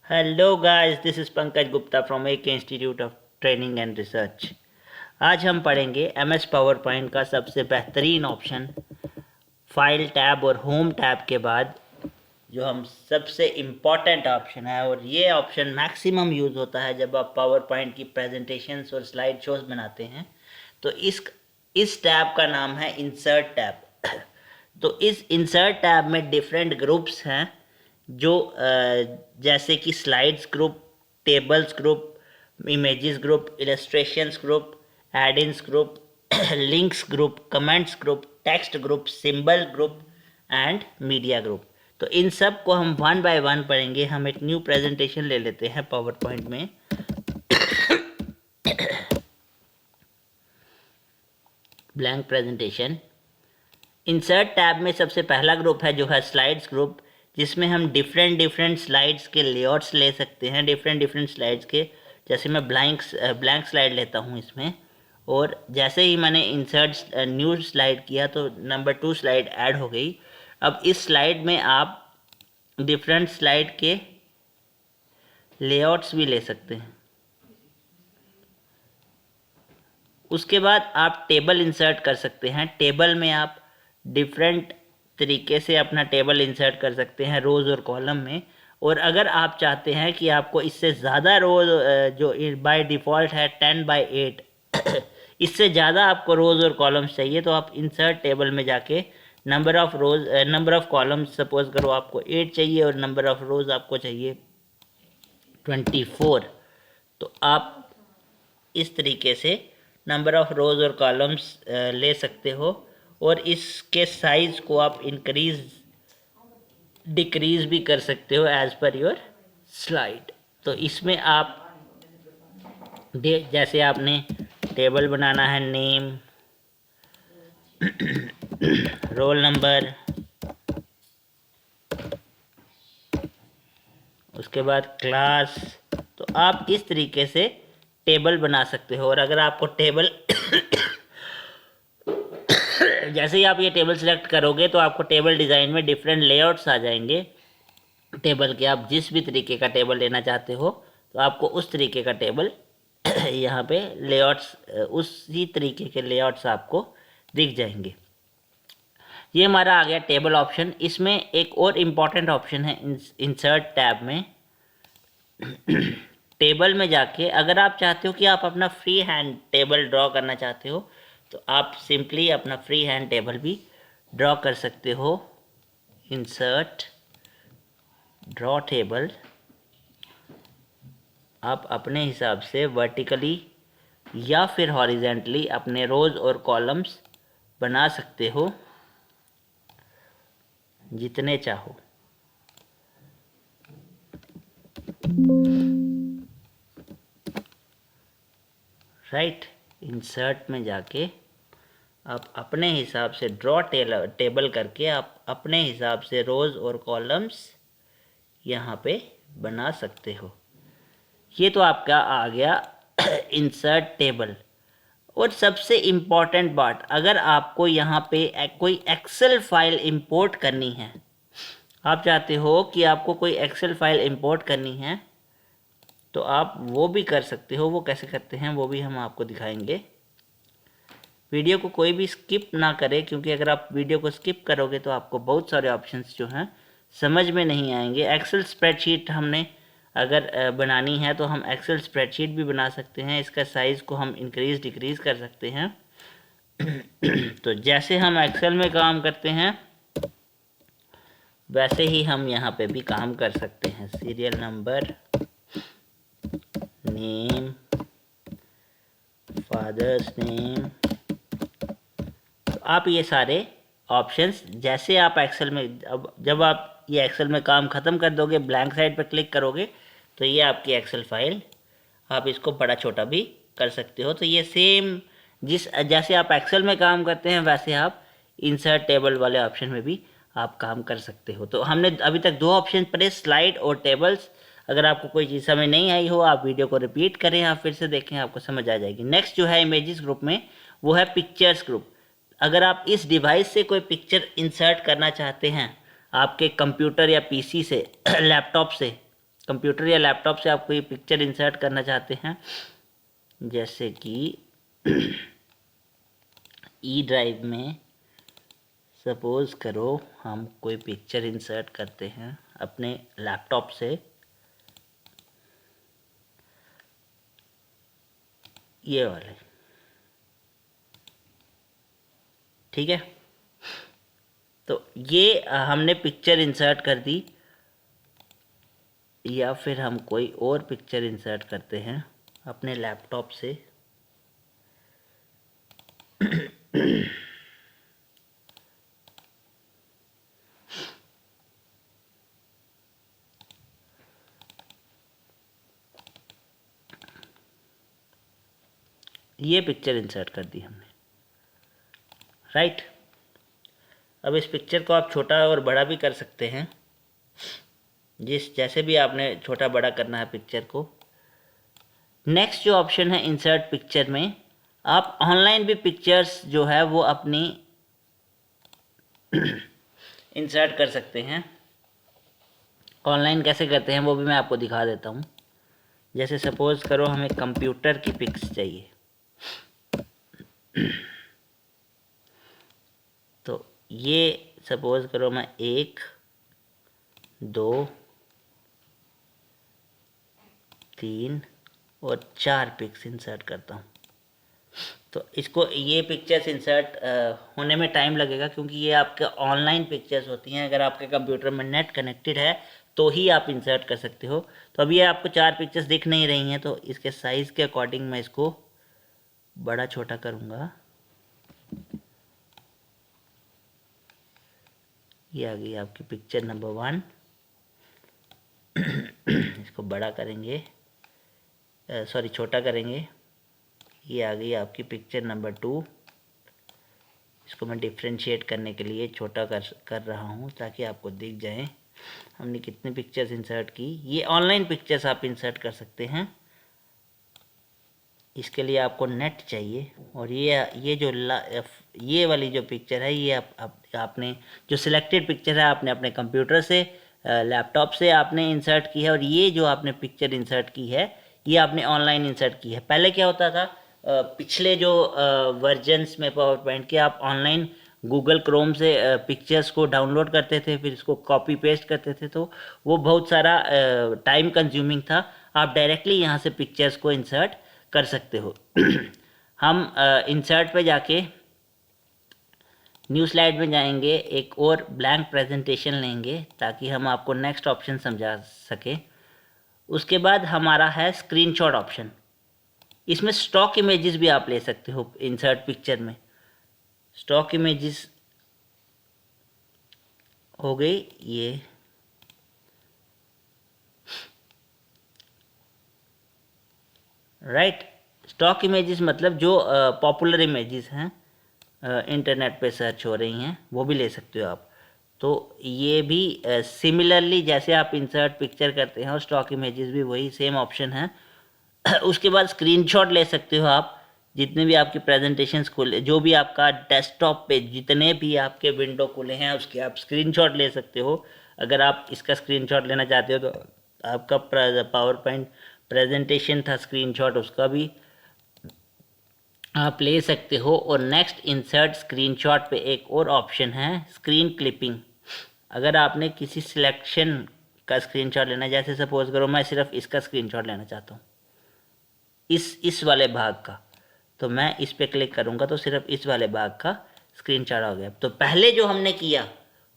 Hello guys, this is Pankaj Gupta from AK institute of training and research. आज हम पढ़ेंगे MS power point का सबसे बेहतरीन ऑप्शन, फाइल टैब और होम टैब के बाद जो हम सबसे इम्पॉर्टेंट ऑप्शन है, और ये ऑप्शन मैक्सिमम यूज़ होता है जब आप पावर पॉइंट की प्रेजेंटेशंस और स्लाइड शोज बनाते हैं। तो इस टैब का नाम है इंसर्ट टैब। तो इस इंसर्ट टैब में डिफरेंट ग्रुप्स हैं जो जैसे कि slides group, tables group, images group, illustrations group, add-ins group, links group, comments group, text group, symbol group and media group. तो इन सब को हम वन बाय वन पढ़ेंगे। हम एक न्यू प्रेजेंटेशन ले लेते हैं पावर पॉइंट में। Blank presentation. इंसर्ट टैब में सबसे पहला ग्रुप है जो है स्लाइड्स ग्रुप, जिसमें हम डिफरेंट स्लाइड्स के लेआउट्स ले सकते हैं। डिफरेंट स्लाइड्स के, जैसे मैं ब्लैंक स्लाइड लेता हूँ इसमें, और जैसे ही मैंने इंसर्ट न्यू स्लाइड किया तो नंबर 2 स्लाइड ऐड हो गई। अब इस स्लाइड में आप डिफरेंट स्लाइड के लेआउट्स भी ले सकते हैं। उसके बाद आप टेबल इंसर्ट कर सकते हैं। टेबल में आप डिफरेंट तरीके से अपना टेबल इंसर्ट कर सकते हैं रोज़ और कॉलम में। और अगर आप चाहते हैं कि आपको इससे ज़्यादा रोज़, जो बाय डिफ़ॉल्ट है 10/8 इससे ज़्यादा आपको रोज़ और कॉलम्स चाहिए, तो आप इंसर्ट टेबल में जाके नंबर ऑफ़ कॉलम्स, सपोज करो आपको 8 चाहिए और नंबर ऑफ़ रोज़ आपको चाहिए 24, तो आप इस तरीके से नंबर ऑफ़ रोज़ और कॉलम्स ले सकते हो। और इसके साइज़ को आप इंक्रीज़ डिक्रीज़ भी कर सकते हो एज़ पर योर स्लाइड। तो इसमें आप जैसे आपने टेबल बनाना है, नेम, रोल नंबर, उसके बाद क्लास, तो आप इस तरीके से टेबल बना सकते हो। और अगर आपको टेबल जैसे ही आप ये टेबल सेलेक्ट करोगे तो आपको टेबल डिज़ाइन में डिफरेंट लेआउट्स आ जाएंगे टेबल के। आप जिस भी तरीके का टेबल लेना चाहते हो तो आपको उस तरीके का टेबल यहाँ पे लेआउट्स, उसी तरीके के लेआउट्स आपको दिख जाएंगे। ये हमारा आ गया टेबल ऑप्शन। इसमें एक और इम्पॉर्टेंट ऑप्शन है इंसर्ट टैब में। टेबल में जाके अगर आप चाहते हो कि आप अपना फ्री हैंड टेबल ड्रॉ करना चाहते हो, तो आप सिंपली अपना फ्री हैंड टेबल भी ड्रॉ कर सकते हो। इंसर्ट ड्रॉ टेबल, आप अपने हिसाब से वर्टिकली या फिर हॉरिजेंटली अपने रोज़ और कॉलम्स बना सकते हो जितने चाहो। राइट, इंसर्ट में जाके आप अपने हिसाब से ड्रॉ टेबल करके आप अपने हिसाब से रोज़ और कॉलम्स यहाँ पे बना सकते हो। ये तो आपका आ गया इंसर्ट टेबल। और सबसे इम्पॉर्टेंट बात, अगर आपको यहाँ पे कोई एक्सेल फाइल इंपोर्ट करनी है, आप चाहते हो कि आपको कोई एक्सेल फाइल इंपोर्ट करनी है, तो आप वो भी कर सकते हो। वो कैसे करते हैं वो भी हम आपको दिखाएंगे। वीडियो को कोई भी स्किप ना करें, क्योंकि अगर आप वीडियो को स्किप करोगे तो आपको बहुत सारे ऑप्शंस जो हैं समझ में नहीं आएंगे। एक्सेल स्प्रेडशीट हमने अगर बनानी है तो हम एक्सेल स्प्रेडशीट भी बना सकते हैं। इसका साइज़ को हम इंक्रीज़ डिक्रीज़ कर सकते हैं। तो जैसे हम एक्सेल में काम करते हैं वैसे ही हम यहाँ पे भी काम कर सकते हैं। Serial number, name, father's name, तो आप ये सारे ऑप्शंस जैसे आप एक्सेल में, अब जब आप ये एक्सेल में काम ख़त्म कर दोगे, ब्लैंक साइड पर क्लिक करोगे तो ये आपकी एक्सेल फाइल, आप इसको बड़ा छोटा भी कर सकते हो। तो ये सेम जैसे आप एक्सेल में काम करते हैं वैसे आप इंसर्ट टेबल वाले ऑप्शन में भी आप काम कर सकते हो। तो हमने अभी तक 2 ऑप्शन पढ़े, स्लाइड और टेबल्स। अगर आपको कोई चीज़ समझ नहीं आई हो, आप वीडियो को रिपीट करें, आप फिर से देखें, आपको समझ आ जाएगी। नेक्स्ट जो है इमेजेस ग्रुप में, वो है पिक्चर्स ग्रुप। अगर आप इस डिवाइस से कोई पिक्चर इंसर्ट करना चाहते हैं आपके कंप्यूटर या पीसी से, लैपटॉप से, कंप्यूटर या लैपटॉप से आप कोई पिक्चर इंसर्ट करना चाहते हैं, जैसे कि ई ड्राइव में सपोज करो हम कोई पिक्चर इंसर्ट करते हैं अपने लैपटॉप से, ये वाले, ठीक है। तो ये हमने पिक्चर इंसर्ट कर दी, या फिर हम कोई और पिक्चर इंसर्ट करते हैं अपने लैपटॉप से। ये पिक्चर इंसर्ट कर दी हमने, राइट। अब इस पिक्चर को आप छोटा और बड़ा भी कर सकते हैं, जैसे भी आपने छोटा बड़ा करना है पिक्चर को। नेक्स्ट जो ऑप्शन है इंसर्ट पिक्चर में, आप ऑनलाइन भी पिक्चर्स जो है वो अपनी इंसर्ट कर सकते हैं। ऑनलाइन कैसे करते हैं वो भी मैं आपको दिखा देता हूँ। जैसे सपोज करो हमें कंप्यूटर की पिक्स चाहिए, तो ये सपोज करो मैं 1, 2, 3 और 4 पिक्स इंसर्ट करता हूँ। तो इसको ये पिक्चर्स इंसर्ट होने में टाइम लगेगा, क्योंकि ये आपके ऑनलाइन पिक्चर्स होती हैं। अगर आपके कंप्यूटर में नेट कनेक्टेड है तो ही आप इंसर्ट कर सकते हो। तो अभी ये आपको 4 पिक्चर्स दिख नहीं रही हैं, तो इसके साइज़ के अकॉर्डिंग मैं इसको बड़ा छोटा करूँगा। ये आ गई आपकी पिक्चर नंबर 1। इसको बड़ा करेंगे, सॉरी छोटा करेंगे। ये आ गई आपकी पिक्चर नंबर 2। इसको मैं डिफ्रेंशिएट करने के लिए छोटा कर रहा हूँ ताकि आपको दिख जाए हमने कितने पिक्चर्स इंसर्ट की। ये ऑनलाइन पिक्चर्स आप इंसर्ट कर सकते हैं, इसके लिए आपको नेट चाहिए। और ये जो ये वाली जो पिक्चर है, ये आपने जो सिलेक्टेड पिक्चर है आपने अपने कंप्यूटर से लैपटॉप से आपने इंसर्ट की है, और ये जो आपने पिक्चर इंसर्ट की है ये आपने ऑनलाइन इंसर्ट की है। पहले क्या होता था, पिछले जो वर्जन्स में पावर पॉइंट के आप ऑनलाइन गूगल क्रोम से पिक्चर्स को डाउनलोड करते थे, फिर इसको कॉपी पेस्ट करते थे, तो वो बहुत सारा टाइम कंज्यूमिंग था। आप डायरेक्टली यहाँ से पिक्चर्स को इंसर्ट कर सकते हो। हम इंसर्ट पे जाके न्यू स्लाइड में जाएंगे, एक और ब्लैंक प्रेजेंटेशन लेंगे ताकि हम आपको नेक्स्ट ऑप्शन समझा सके। उसके बाद हमारा है स्क्रीनशॉट ऑप्शन। इसमें स्टॉक इमेजेस भी आप ले सकते हो इंसर्ट पिक्चर में। स्टॉक इमेजेस हो गई ये, राइट। स्टॉक इमेजेस मतलब जो पॉपुलर इमेजेस हैं इंटरनेट पे सर्च हो रही हैं, वो भी ले सकते हो आप। तो ये भी सिमिलरली जैसे आप इंसर्ट पिक्चर करते हैं और स्टॉक इमेजेस भी वही सेम ऑप्शन है। उसके बाद स्क्रीनशॉट ले सकते हो आप, जितने भी आपकी प्रेजेंटेशंस खुले, जो भी आपका डेस्कटॉप पे जितने भी आपके विंडो खुले हैं उसके आप स्क्रीनशॉट ले सकते हो। अगर आप इसका स्क्रीनशॉट लेना चाहते हो तो आपका पावर पॉइंट प्रेजेंटेशन था स्क्रीनशॉट, उसका भी आप ले सकते हो। और नेक्स्ट इंसर्ट स्क्रीनशॉट पे एक और ऑप्शन है स्क्रीन क्लिपिंग। अगर आपने किसी सिलेक्शन का स्क्रीनशॉट लेना है, जैसे सपोज करो मैं सिर्फ इसका स्क्रीनशॉट लेना चाहता हूँ, इस वाले भाग का, तो मैं इस पे क्लिक करूँगा तो सिर्फ इस वाले भाग का स्क्रीनशॉट आ गया। तो पहले जो हमने किया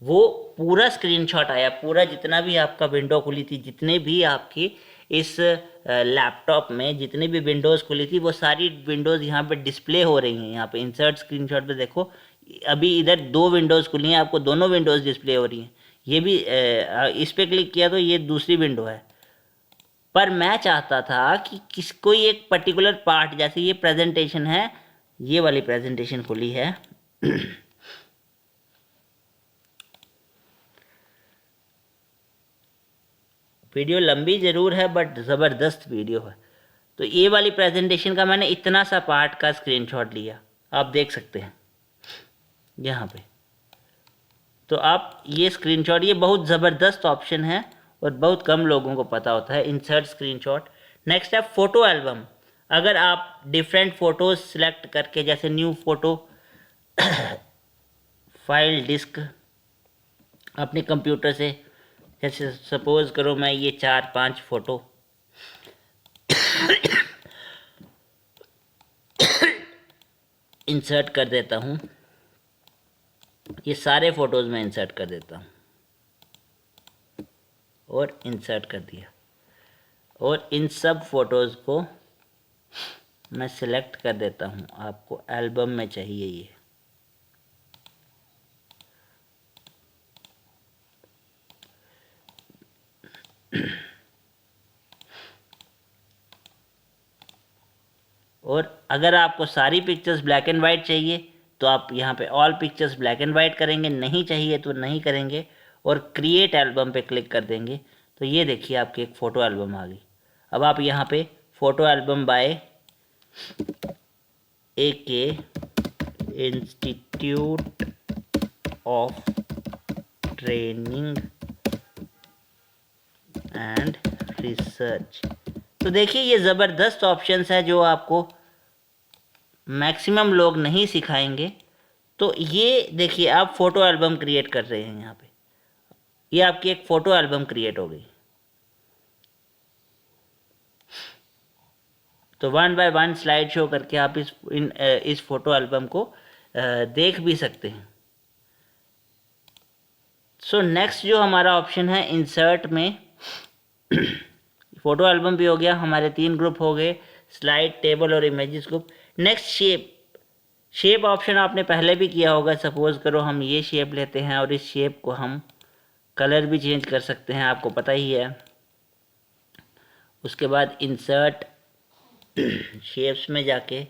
वो पूरा स्क्रीनशॉट आया, पूरा जितना भी आपका विंडो खुली थी, जितने भी आपकी इस लैपटॉप में जितनी भी विंडोज़ खुली थी, वो सारी विंडोज़ यहाँ पे डिस्प्ले हो रही हैं। यहाँ पे इंसर्ट स्क्रीनशॉट पे देखो, अभी इधर 2 विंडोज़ खुली हैं, आपको दोनों विंडोज़ डिस्प्ले हो रही हैं। ये भी इस पर क्लिक किया तो ये दूसरी विंडो है। पर मैं चाहता था कि कोई एक पर्टिकुलर पार्ट, जैसे ये प्रेजेंटेशन है, ये वाली प्रेजेंटेशन खुली है वीडियो लंबी ज़रूर है बट ज़बरदस्त वीडियो है। तो ये वाली प्रेजेंटेशन का मैंने इतना सा पार्ट का स्क्रीनशॉट लिया, आप देख सकते हैं यहाँ पे। तो आप ये स्क्रीनशॉट, ये बहुत ज़बरदस्त ऑप्शन है और बहुत कम लोगों को पता होता है, इंसर्ट स्क्रीनशॉट। नेक्स्ट है फ़ोटो एल्बम। अगर आप डिफरेंट फ़ोटोज़ सेलेक्ट करके, जैसे न्यू फ़ोटो फाइल डिस्क अपने कंप्यूटर से, जैसे सपोज़ करो मैं ये 4-5 फ़ोटो इंसर्ट कर देता हूँ, ये सारे फ़ोटोज़ में इंसर्ट कर देता हूँ और इंसर्ट कर दिया। और इन सब फ़ोटोज़ को मैं सिलेक्ट कर देता हूँ, आपको एल्बम में चाहिए ये। और अगर आपको सारी पिक्चर्स ब्लैक एंड वाइट चाहिए तो आप यहाँ पे all pictures black and white करेंगे, नहीं चाहिए तो नहीं करेंगे और क्रिएट एल्बम पे क्लिक कर देंगे। तो ये देखिए आपकी एक फ़ोटो एल्बम आ गई। अब आप यहाँ पे photo album by AK institute of training and research, तो देखिए ये ज़बरदस्त ऑप्शंस है जो आपको मैक्सिमम लोग नहीं सिखाएंगे। तो ये देखिए आप फ़ोटो एल्बम क्रिएट कर रहे हैं यहाँ पे, ये आपकी एक फ़ोटो एल्बम क्रिएट हो गई। तो 1 बाय 1 स्लाइड शो करके आप इस फ़ोटो एल्बम को देख भी सकते हैं। सो नेक्स्ट जो हमारा ऑप्शन है इंसर्ट में, फ़ोटो एल्बम भी हो गया, हमारे 3 ग्रुप हो गए, स्लाइड, टेबल और images group. Next shape option आपने पहले भी किया होगा। सपोज़ करो हम ये शेप लेते हैं और इस शेप को हम कलर भी चेंज कर सकते हैं, आपको पता ही है। उसके बाद इंसर्ट शेप्स में जाके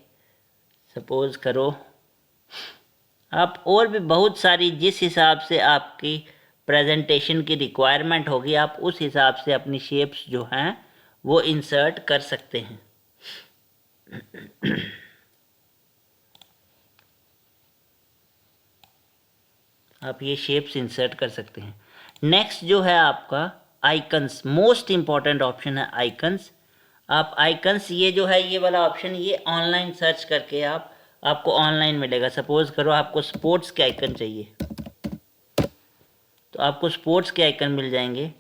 सपोज़ करो आप, और भी बहुत सारी जिस हिसाब से आपकी प्रेजेंटेशन की रिक्वायरमेंट होगी आप उस हिसाब से अपनी शेप्स जो हैं वो इंसर्ट कर सकते हैं। आप ये शेप्स इंसर्ट कर सकते हैं। नेक्स्ट जो है आपका आइकन्स, मोस्ट इम्पॉर्टेंट ऑप्शन है आइकन्स। आप आइकन्स, ये जो है ये वाला ऑप्शन, ये ऑनलाइन सर्च करके आपको ऑनलाइन मिलेगा। सपोज़ करो आपको स्पोर्ट्स के आइकन चाहिए तो आपको स्पोर्ट्स के आइकन मिल जाएंगे।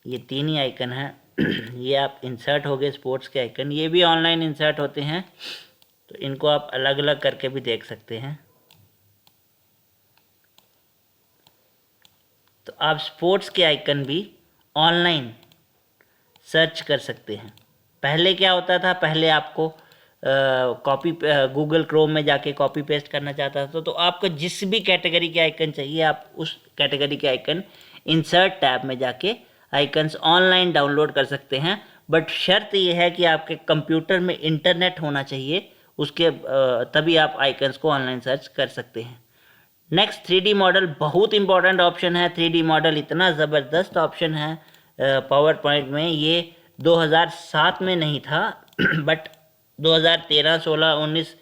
ये 3 ही आइकन हैं। ये आप इंसर्ट हो गए स्पोर्ट्स के आइकन, ये भी ऑनलाइन इंसर्ट होते हैं तो इनको आप अलग अलग करके भी देख सकते हैं। तो आप स्पोर्ट्स के आइकन भी ऑनलाइन सर्च कर सकते हैं। पहले क्या होता था, पहले आपको कॉपी गूगल क्रोम में जाके कॉपी पेस्ट करना चाहता था तो आपको जिस भी कैटेगरी के आइकन चाहिए आप उस कैटेगरी के आइकन इंसर्ट टैब में जाके आइकन्स ऑनलाइन डाउनलोड कर सकते हैं। बट शर्त यह है कि आपके कंप्यूटर में इंटरनेट होना चाहिए, उसके तभी आप आइकन्स को ऑनलाइन सर्च कर सकते हैं। नेक्स्ट 3D मॉडल, बहुत इंपॉर्टेंट ऑप्शन है। 3D मॉडल इतना ज़बरदस्त ऑप्शन है पावर पॉइंट में, ये 2007 में नहीं था बट 2013, 16, 19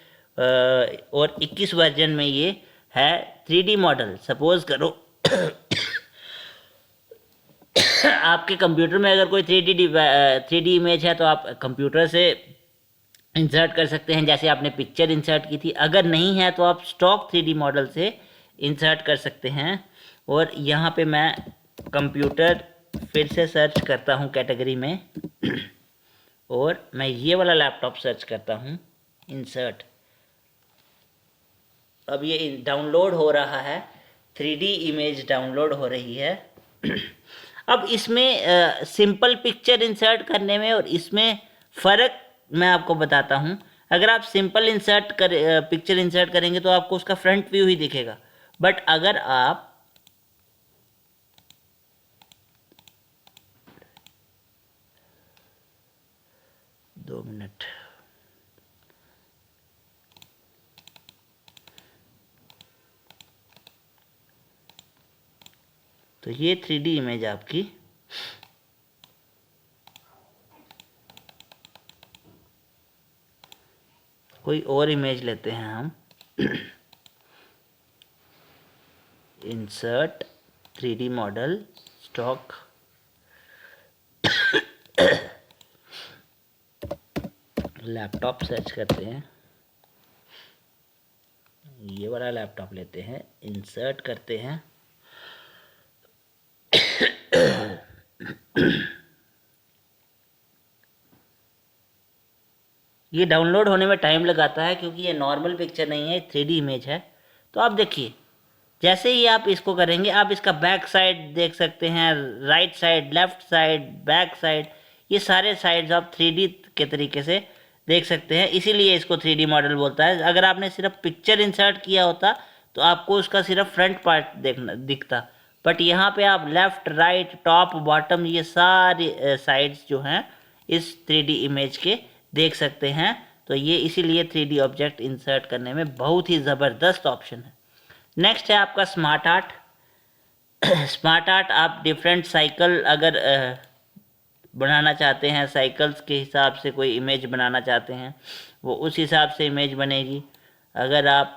और 21 वर्जन में ये है 3D मॉडल। सपोज़ करो आपके कंप्यूटर में अगर कोई 3D इमेज है तो आप कंप्यूटर से इंसर्ट कर सकते हैं, जैसे आपने पिक्चर इंसर्ट की थी। अगर नहीं है तो आप स्टॉक 3D मॉडल से इंसर्ट कर सकते हैं। और यहाँ पे मैं कंप्यूटर फिर से सर्च करता हूँ कैटेगरी में और मैं ये वाला लैपटॉप सर्च करता हूँ इंसर्ट। अब ये डाउनलोड हो रहा है, 3D इमेज डाउनलोड हो रही है। अब इसमें सिंपल पिक्चर इंसर्ट करने में और इसमें फ़र्क मैं आपको बताता हूँ। अगर आप सिंपल पिक्चर इंसर्ट करेंगे तो आपको उसका फ्रंट व्यू ही दिखेगा। बट अगर आप दो मिनट, तो ये 3D इमेज आपकी कोई और इमेज लेते हैं हम insert 3D model stock laptop search करते हैं, ये वाला लैपटॉप लेते हैं, इंसर्ट करते हैं, ये डाउनलोड होने में टाइम लगाता है क्योंकि ये नॉर्मल पिक्चर नहीं है, 3D इमेज है। तो आप देखिए, जैसे ही आप इसको करेंगे आप इसका बैक साइड देख सकते हैं, right side, left side, back side, ये सारे साइड्स आप 3D के तरीके से देख सकते हैं, इसीलिए इसको 3D मॉडल बोलता है। अगर आपने सिर्फ पिक्चर इंसर्ट किया होता तो आपको उसका सिर्फ फ्रंट पार्ट देखना दिखता, बट यहाँ पे आप लेफ्ट, राइट, टॉप, बॉटम, ये सारे साइड्स जो हैं इस 3D इमेज के देख सकते हैं। तो ये इसीलिए 3D ऑब्जेक्ट इंसर्ट करने में बहुत ही ज़बरदस्त ऑप्शन है। नेक्स्ट है आपका स्मार्ट आर्ट। स्मार्ट आर्ट आप डिफरेंट साइकिल अगर बनाना चाहते हैं, साइकिल्स के हिसाब से कोई इमेज बनाना चाहते हैं, वो उस हिसाब से इमेज बनेगी। अगर आप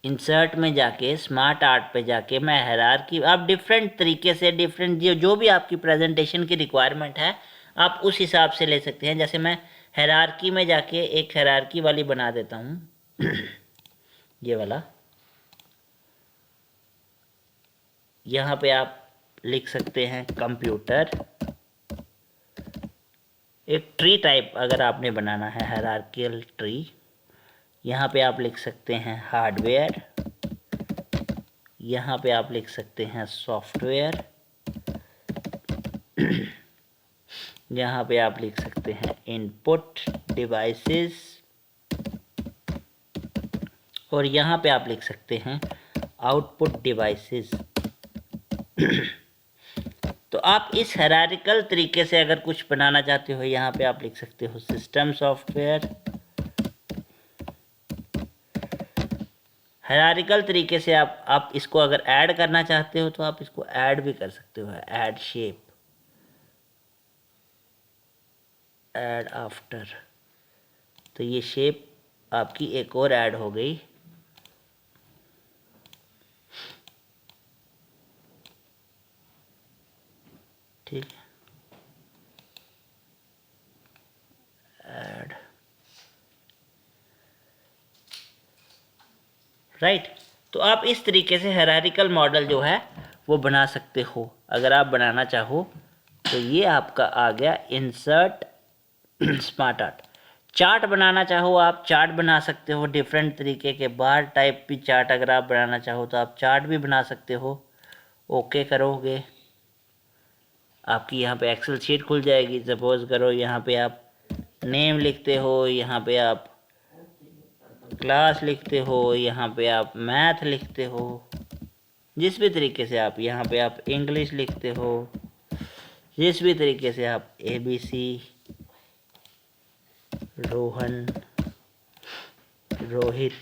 इंसर्ट में जाके, स्मार्ट आर्ट पे जाके, मैं हायरार्की, आप डिफरेंट तरीके से डिफरेंट जो भी आपकी प्रेजेंटेशन की रिक्वायरमेंट है आप उस हिसाब से ले सकते हैं। जैसे मैं हायरार्की में जाके एक हायरार्की वाली बना देता हूँ ये वाला। यहाँ पे आप लिख सकते हैं कंप्यूटर। एक ट्री टाइप अगर आपने बनाना है, हायरार्किकल ट्री, यहाँ पे आप लिख सकते हैं हार्डवेयर, यहाँ पे आप लिख सकते हैं सॉफ्टवेयर, यहाँ पे आप लिख सकते हैं इनपुट डिवाइसेस, और यहाँ पे आप लिख सकते हैं आउटपुट डिवाइसेस। तो आप इस हायरार्किकल तरीके से अगर कुछ बनाना चाहते हो, यहाँ पे आप लिख सकते हो सिस्टम सॉफ्टवेयर। हायरार्किकल तरीके से आप इसको अगर ऐड करना चाहते हो तो आप इसको ऐड भी कर सकते हो, ऐड शेप, ऐड आफ्टर। तो ये शेप आपकी एक और ऐड हो गई। ठीक है, ऐड, राइट। तो आप इस तरीके से हायरार्किकल मॉडल जो है वो बना सकते हो अगर आप बनाना चाहो। तो ये आपका आ गया इंसर्ट स्मार्ट आर्ट। चार्ट बनाना चाहो आप चार्ट बना सकते हो, डिफरेंट तरीके के बार टाइप भी चार्ट अगर आप बनाना चाहो तो आप चार्ट भी बना सकते हो। ओके करोगे, आपकी यहाँ पे एक्सेल शीट खुल जाएगी। सपोज करो यहाँ पे आप नेम लिखते हो, यहाँ पे आप क्लास लिखते हो, यहाँ पे आप मैथ लिखते हो, जिस भी तरीके से आप, यहाँ पे आप इंग्लिश लिखते हो, जिस भी तरीके से आप ABC, रोहन, रोहित,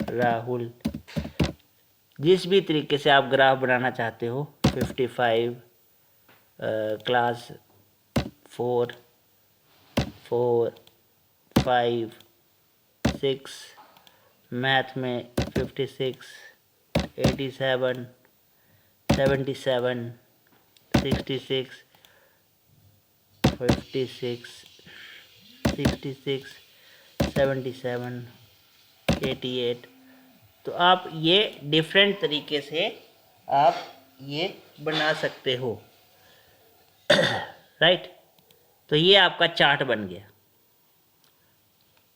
राहुल, जिस भी तरीके से आप ग्राफ बनाना चाहते हो, 55, क्लास 4, 5, 6, मैथ में 56, 87, 77, 66, 56, 66, 77, 88। तो आप ये डिफरेंट तरीके से आप ये बना सकते हो, राइट। तो ये आपका चार्ट बन गया,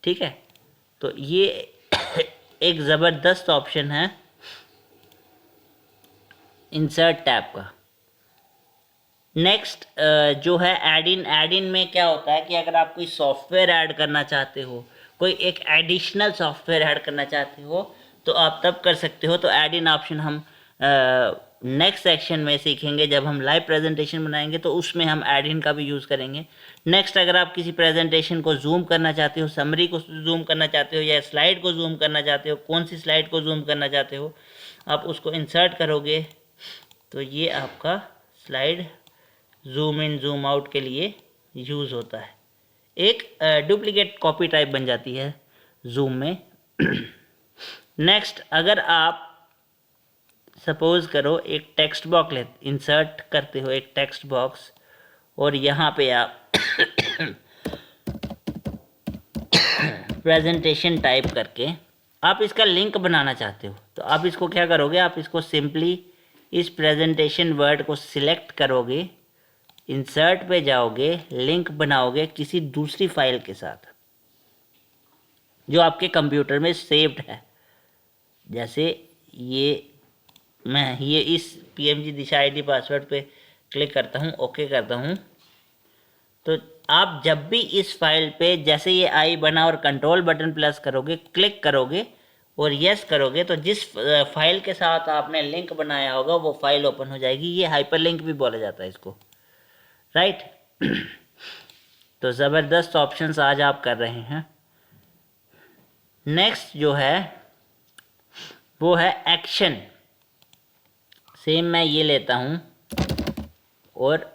ठीक है। तो ये एक ज़बरदस्त ऑप्शन है इंसर्ट टैब का। नेक्स्ट जो है ऐड इन में क्या होता है कि अगर आप कोई सॉफ्टवेयर ऐड करना चाहते हो, कोई एक एडिशनल सॉफ्टवेयर ऐड करना चाहते हो तो आप तब कर सकते हो। तो ऐड इन ऑप्शन हम नेक्स्ट सेक्शन में सीखेंगे, जब हम लाइव प्रेजेंटेशन बनाएंगे तो उसमें हम ऐड इन का भी यूज़ करेंगे। नेक्स्ट, अगर आप किसी प्रेजेंटेशन को जूम करना चाहते हो, समरी को जूम करना चाहते हो या स्लाइड को जूम करना चाहते हो, कौन सी स्लाइड को जूम करना चाहते हो, आप उसको इंसर्ट करोगे तो ये आपका slide zoom in zoom out के लिए यूज़ होता है। एक डुप्लीकेट कॉपी टाइप बन जाती है जूम में। नेक्स्ट, अगर आप सपोज करो एक टेक्स्ट बॉक्स इंसर्ट करते हो, एक टेक्स्ट बॉक्स, और यहाँ पे आप प्रेजेंटेशन टाइप करके आप इसका लिंक बनाना चाहते हो, तो आप इसको क्या करोगे, आप इसको सिंपली इस प्रेजेंटेशन वर्ड को सिलेक्ट करोगे, इंसर्ट पे जाओगे, लिंक बनाओगे किसी दूसरी फाइल के साथ जो आपके कंप्यूटर में सेव्ड है। जैसे ये इस PMG दिशा ID पासवर्ड पे क्लिक करता हूँ, ओके करता हूँ, तो आप जब भी इस फाइल पे जैसे ये आई बना और कंट्रोल बटन प्रेस करोगे, क्लिक करोगे और यस करोगे, तो जिस फाइल के साथ आपने लिंक बनाया होगा वो फाइल ओपन हो जाएगी। ये हाइपरलिंक भी बोला जाता है इसको, राइट। तो ज़बरदस्त ऑप्शंस आज आप कर रहे हैं। नेक्स्ट जो है वो है एक्शन। सेम मैं ये लेता हूँ और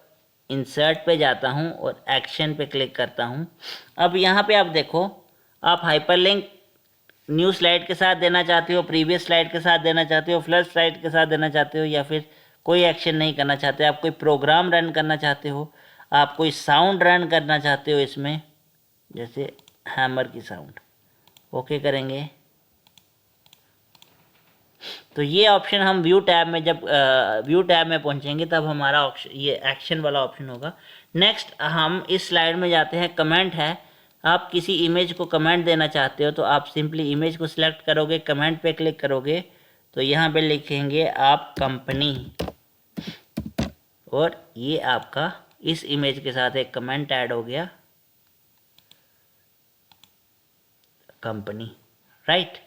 इंसर्ट पे जाता हूँ और एक्शन पे क्लिक करता हूँ। अब यहाँ पे आप देखो, आप हाइपरलिंक न्यू स्लाइड के साथ देना चाहते हो, प्रीवियस स्लाइड के साथ देना चाहते हो, फ्लश स्लाइड के साथ देना चाहते हो, या फिर कोई एक्शन नहीं करना चाहते, आप कोई प्रोग्राम रन करना चाहते हो, आप कोई साउंड रन करना चाहते हो इसमें, जैसे हैमर की साउंड, ओके करेंगे। तो ये ऑप्शन हम व्यू टैब में, जब व्यू टैब में पहुंचेंगे तब हमारा ऑप्शन, ये एक्शन वाला ऑप्शन होगा। नेक्स्ट हम इस स्लाइड में जाते हैं, कमेंट है। आप किसी इमेज को कमेंट देना चाहते हो तो आप सिंपली इमेज को सिलेक्ट करोगे, कमेंट पे क्लिक करोगे, तो यहाँ पे लिखेंगे आप कंपनी, और ये आपका इस इमेज के साथ एक कमेंट ऐड हो गया, कंपनी, राइट।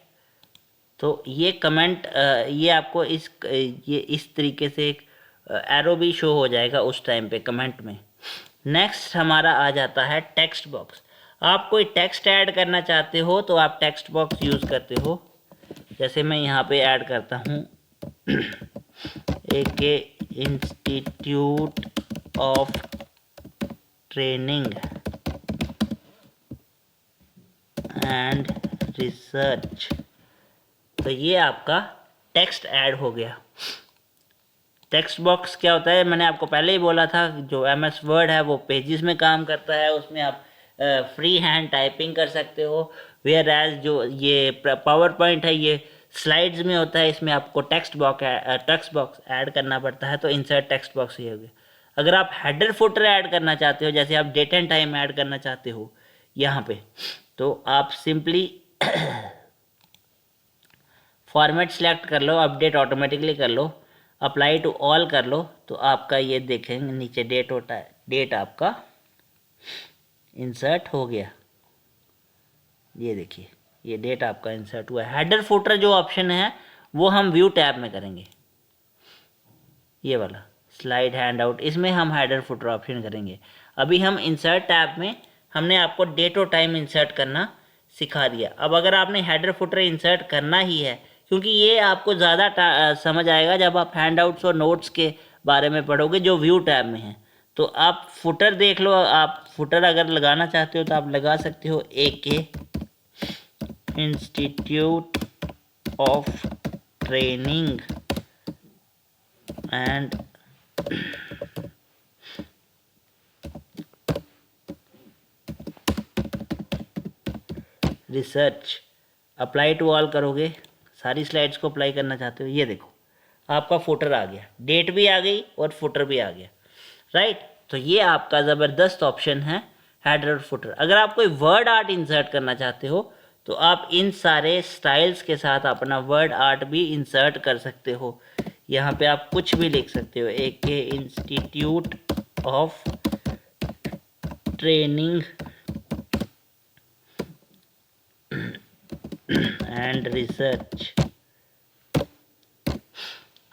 तो ये कमेंट, ये आपको ये इस तरीके से एक एरो भी शो हो जाएगा उस टाइम पे कमेंट में। नेक्स्ट हमारा आ जाता है टेक्स्ट बॉक्स। आप कोई टेक्स्ट ऐड करना चाहते हो तो आप टेक्स्ट बॉक्स यूज़ करते हो। जैसे मैं यहाँ पे ऐड करता हूँ AK institute of training and research, तो ये आपका टेक्स्ट ऐड हो गया। टेक्स्ट बॉक्स क्या होता है, मैंने आपको पहले ही बोला था, जो MS वर्ड है वो पेजेस में काम करता है, उसमें आप फ्री हैंड टाइपिंग कर सकते हो। वेयर एज जो ये पावर पॉइंट है ये स्लाइड्स में होता है, इसमें आपको टेक्स्ट बॉक्स ऐड करना पड़ता है, तो इंसर्ट टेक्स्ट बॉक्स ही हो गया। अगर आप हेडर फुटर ऐड करना चाहते हो, जैसे आप डेट एंड टाइम ऐड करना चाहते हो यहाँ पे, तो आप सिंपली फॉर्मेट सेलेक्ट कर लो, अपडेट ऑटोमेटिकली कर लो, अप्लाई टू ऑल कर लो, तो आपका ये देखेंगे नीचे डेट होता है, डेट आपका इंसर्ट हो गया। ये देखिए, ये डेट आपका इंसर्ट हुआ है। हेडर फुटर जो ऑप्शन है वो हम व्यू टैब में करेंगे, ये वाला स्लाइड हैंड आउट, इसमें हम हेडर फुटर ऑप्शन करेंगे। अभी हम इंसर्ट टैब में हमने आपको डेट और टाइम इंसर्ट करना सिखा दिया। अब अगर आपने हेडर फुटर इंसर्ट करना ही है, क्योंकि ये आपको ज़्यादा समझ आएगा जब आप हैंड आउट्स और नोट्स के बारे में पढ़ोगे जो व्यू टैब में है, तो आप फुटर देख लो। आप फुटर अगर लगाना चाहते हो तो आप लगा सकते हो AK institute of training and research, apply to all करोगे, सारी स्लाइड्स को अप्लाई करना चाहते हो, ये देखो आपका फुटर आ गया, डेट भी आ गई और फुटर भी आ गया, राइट। तो ये आपका ज़बरदस्त ऑप्शन है हेडर और फुटर। अगर आप कोई वर्ड आर्ट इंसर्ट करना चाहते हो तो आप इन सारे स्टाइल्स के साथ अपना वर्ड आर्ट भी इंसर्ट कर सकते हो। यहाँ पे आप कुछ भी लिख सकते हो, AK institute of training and research.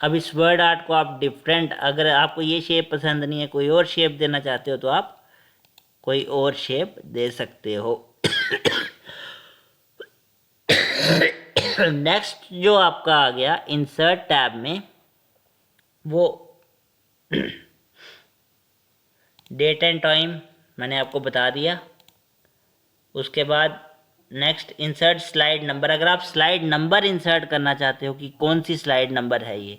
अब इस वर्ड आर्ट को आप डिफरेंट, अगर आपको ये शेप पसंद नहीं है, कोई और शेप देना चाहते हो तो आप कोई और शेप दे सकते हो। नेक्स्ट जो आपका आ गया इंसर्ट टैब में, वो डेट एंड टाइम मैंने आपको बता दिया। उसके बाद नेक्स्ट इंसर्ट स्लाइड नंबर। अगर आप स्लाइड नंबर इंसर्ट करना चाहते हो कि कौन सी स्लाइड नंबर है ये,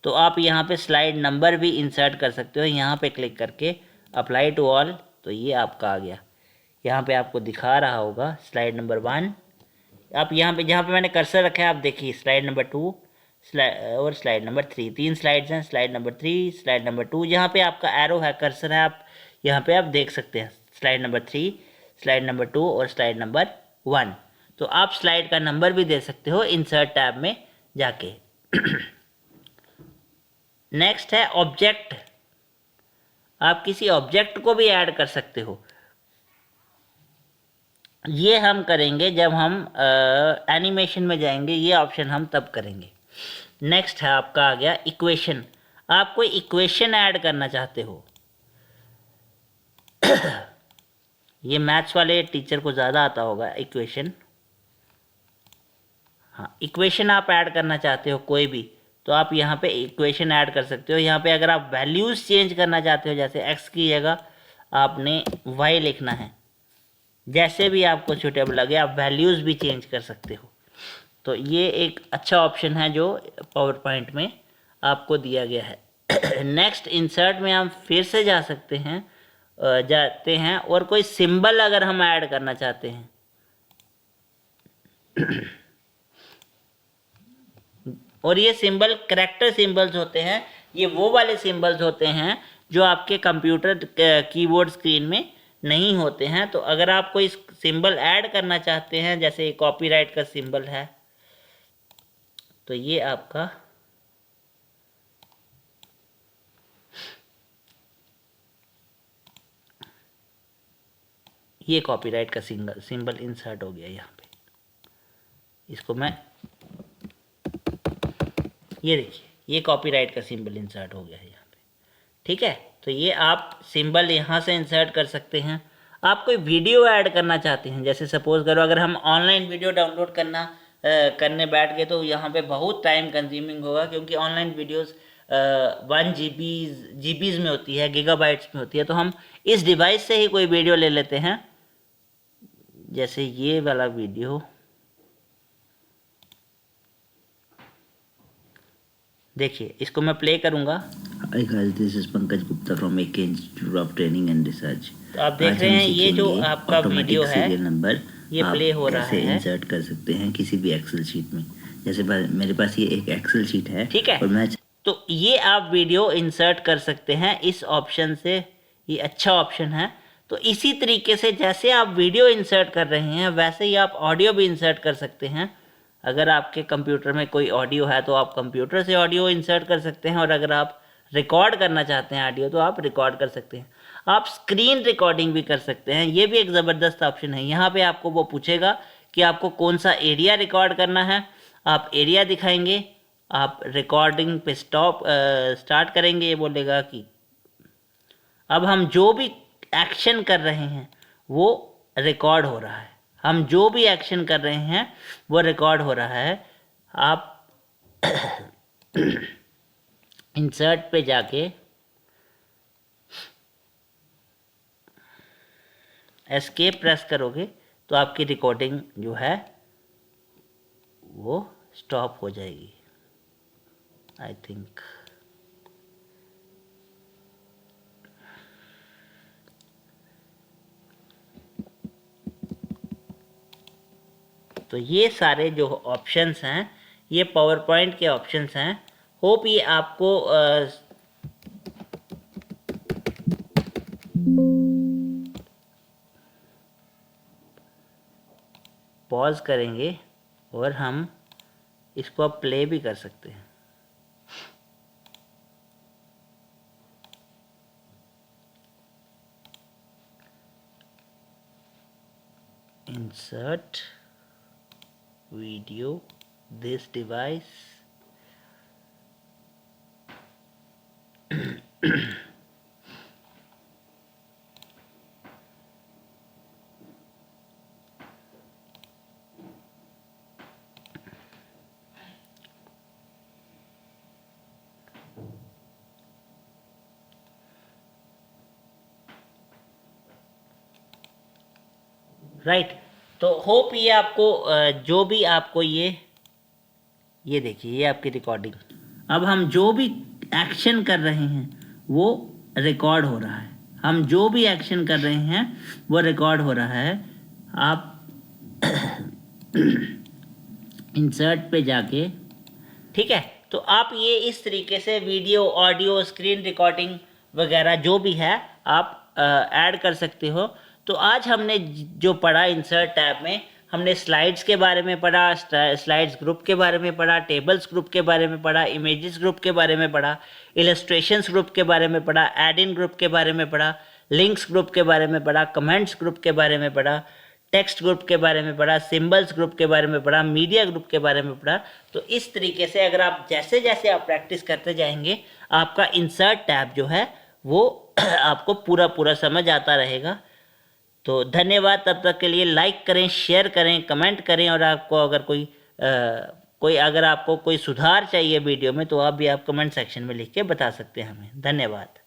तो आप यहाँ पे स्लाइड नंबर भी इंसर्ट कर सकते हो। यहाँ पे क्लिक करके अप्लाई टू ऑल, तो ये आपका आ गया। यहाँ पे आपको दिखा रहा होगा स्लाइड नंबर 1। आप यहाँ पे जहाँ पे मैंने कर्सर रखा है आप देखिए, स्लाइड नंबर 2 और स्लाइड नंबर 3, 3 स्लाइड्स हैं। स्लाइड नंबर 3, स्लाइड नंबर 2, जहाँ पे आपका एरो है, कर्सर है, आप यहाँ पे आप देख सकते हैं स्लाइड नंबर 3, स्लाइड नंबर 2 और स्लाइड नंबर 1। तो आप स्लाइड का नंबर भी दे सकते हो इंसर्ट टैब में जाके। नेक्स्ट है ऑब्जेक्ट। आप किसी ऑब्जेक्ट को भी ऐड कर सकते हो। ये हम करेंगे जब हम एनिमेशन में जाएंगे, ये ऑप्शन हम तब करेंगे। नेक्स्ट है आपका आ गया इक्वेशन। आप कोई इक्वेशन ऐड करना चाहते हो। ये मैथ्स वाले टीचर को ज़्यादा आता होगा इक्वेशन। हाँ, इक्वेशन आप ऐड करना चाहते हो कोई भी, तो आप यहाँ पे इक्वेशन ऐड कर सकते हो। यहाँ पे अगर आप वैल्यूज़ चेंज करना चाहते हो, जैसे x की जगह आपने y लिखना है, जैसे भी आपको सूटेबल लगे आप वैल्यूज़ भी चेंज कर सकते हो। तो ये एक अच्छा ऑप्शन है जो पावर पॉइंट में आपको दिया गया है। नेक्स्ट इंसर्ट में हम फिर से जा सकते हैं, जाते हैं और कोई सिंबल अगर हम ऐड करना चाहते हैं और ये सिंबल करैक्टर सिंबल्स होते हैं। ये वो वाले सिंबल्स होते हैं जो आपके कंप्यूटर कीबोर्ड स्क्रीन में नहीं होते हैं। तो अगर आप कोई सिंबल ऐड करना चाहते हैं, जैसे कॉपीराइट का सिंबल है, तो ये आपका ये कॉपीराइट का सिंबल इंसर्ट हो गया यहाँ पे। इसको मैं, ये देखिए, ये कॉपीराइट का सिंबल इंसर्ट हो गया है यहाँ पे। ठीक है, तो ये आप सिंबल यहाँ से इंसर्ट कर सकते हैं। आप कोई वीडियो ऐड करना चाहते हैं, जैसे सपोज करो अगर हम ऑनलाइन वीडियो डाउनलोड करने बैठ गए, तो यहाँ पे बहुत टाइम कंज्यूमिंग होगा, क्योंकि ऑनलाइन वीडियोस 1 जीबीज में होती है, गीगाबाइट्स में होती है। तो हम इस डिवाइस से ही कोई वीडियो ले लेते हैं, जैसे ये वाला वीडियो। देखिए, इसको मैं प्ले करूंगा। Hi guys, this is Pankaj Gupta from AK Institute of Training and Research। तो आप देख रहे हैं ये जो आपका वीडियो है, सीरियल नंबर ये प्ले हो रहा है। कैसे इंसर्ट कर सकते हैं किसी भी एक्सेल शीट में। जैसे मेरे पास ये एक एक्सेल शीट है, ठीक है, और मैं तो ये आप वीडियो इंसर्ट कर सकते हैं इस ऑप्शन से। ये अच्छा ऑप्शन है। तो इसी तरीके से जैसे आप वीडियो इंसर्ट कर रहे हैं, वैसे ही आप ऑडियो भी इंसर्ट कर सकते हैं। अगर आपके कंप्यूटर में कोई ऑडियो है तो आप कंप्यूटर से ऑडियो इंसर्ट कर सकते हैं, और अगर आप रिकॉर्ड करना चाहते हैं ऑडियो, तो आप रिकॉर्ड कर सकते हैं। आप स्क्रीन रिकॉर्डिंग भी कर सकते हैं। ये भी एक ज़बरदस्त ऑप्शन है। यहाँ पे आपको वो पूछेगा कि आपको कौन सा एरिया रिकॉर्ड करना है, आप एरिया दिखाएंगे, आप रिकॉर्डिंग पे स्टार्ट करेंगे। ये बोलेगा कि अब हम जो भी एक्शन कर रहे हैं वो रिकॉर्ड हो रहा है। हम जो भी एक्शन कर रहे हैं वो रिकॉर्ड हो रहा है। आप इंसर्ट पे जाके एस्केप प्रेस करोगे तो आपकी रिकॉर्डिंग जो है वो स्टॉप हो जाएगी, आई थिंक। तो ये सारे जो ऑप्शंस हैं ये पावर पॉइंट के ऑप्शंस हैं। होप ये आपको पॉज करेंगे और हम इसको अब प्ले भी कर सकते हैं। Insert video this device. Right, तो होप ये आपको जो भी आपको ये देखिए, ये आपकी रिकॉर्डिंग। अब हम जो भी एक्शन कर रहे हैं वो रिकॉर्ड हो रहा है, हम जो भी एक्शन कर रहे हैं वो रिकॉर्ड हो रहा है। आप इंसर्ट पे जाके, ठीक है, तो आप ये इस तरीके से वीडियो, ऑडियो, स्क्रीन रिकॉर्डिंग वगैरह जो भी है आप ऐड कर सकते हो। तो आज हमने जो पढ़ा इंसर्ट टैब में, हमने स्लाइड्स के बारे में पढ़ा, स्लाइड्स ग्रुप के बारे में पढ़ा, टेबल्स ग्रुप के बारे में पढ़ा, इमेजेस ग्रुप के बारे में पढ़ा, इलस्ट्रेशंस ग्रुप के बारे में पढ़ा, ऐड इन ग्रुप के बारे में पढ़ा, लिंक्स ग्रुप के बारे में पढ़ा, कमेंट्स ग्रुप के बारे में पढ़ा, टेक्स्ट ग्रुप के बारे में पढ़ा, सिंबल्स ग्रुप के बारे में पढ़ा, मीडिया ग्रुप के बारे में पढ़ा। तो इस तरीके से अगर आप जैसे जैसे आप प्रैक्टिस करते जाएंगे, आपका इंसर्ट टैब जो है वो आपको पूरा समझ आता रहेगा। तो धन्यवाद, तब तक के लिए लाइक करें, शेयर करें, कमेंट करें, और आपको अगर अगर आपको कोई सुधार चाहिए वीडियो में तो आप भी कमेंट सेक्शन में लिख के बता सकते हैं हमें। धन्यवाद।